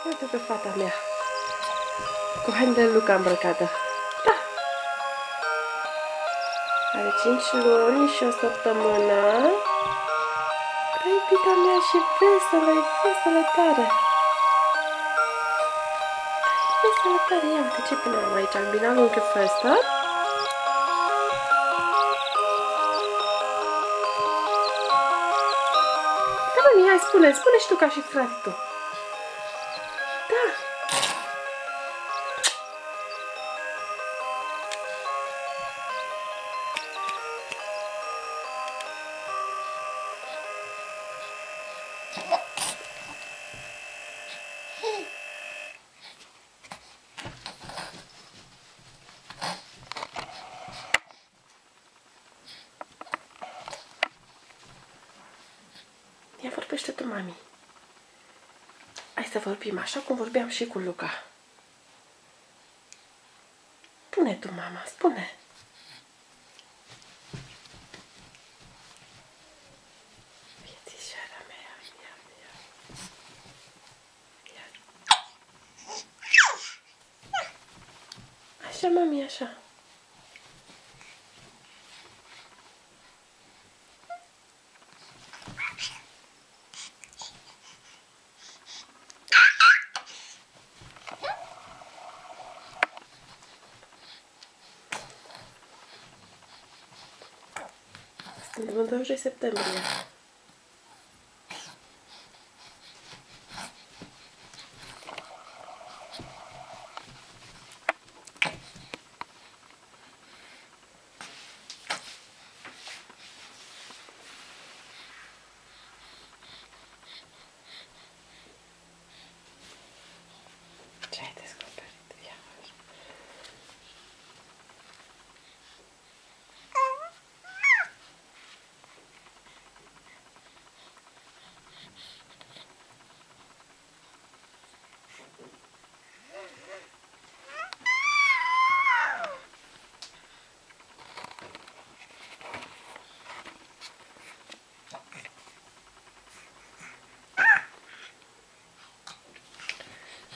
Uite pe fata mea. Cu hainele Luca îmbrăcată. Da. Are 5 luni și o săptămână. Iubita mea și veselă, e veselă tare. Veselă tare, ia uite ce punem aici, albinal unchiul Fester. Da, mami, hai, spune și tu ca și frate tu. Da. Ia vorbește tu, mami. Hai să vorbim așa cum vorbeam și cu Luca. Spune tu, mama, spune. Viețișoara mea, ia. Așa, mami, așa. Suntem în 20 septembrie. Ce ai descoperit? Ia.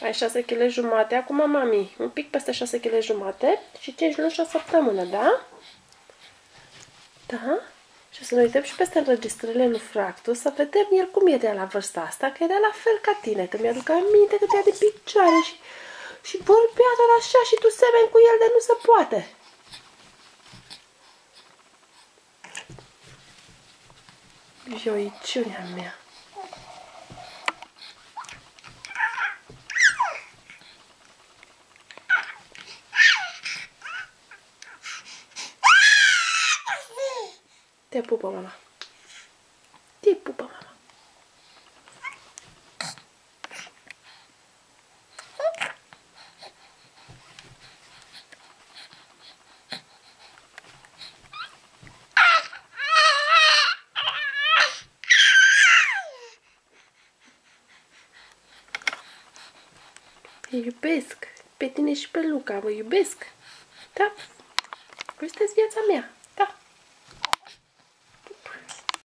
Ai 6 kg jumate acum, mami. Un pic peste 6 kg jumate și 5 luni și o săptămână, da? Da? Și să ne uităm și peste înregistrările lui Fractus să vedem el cum era la vârsta asta, că era la fel ca tine, că mi-aduc aminte că te-a de picioare și vorbea tot așa și tu semeni cu el de nu se poate. Joiciunea mea. Te pupă, mama. Te pupă, mama. Te iubesc. Pe tine și pe Luca. Vă iubesc. Da? Voi sunteți viața mea.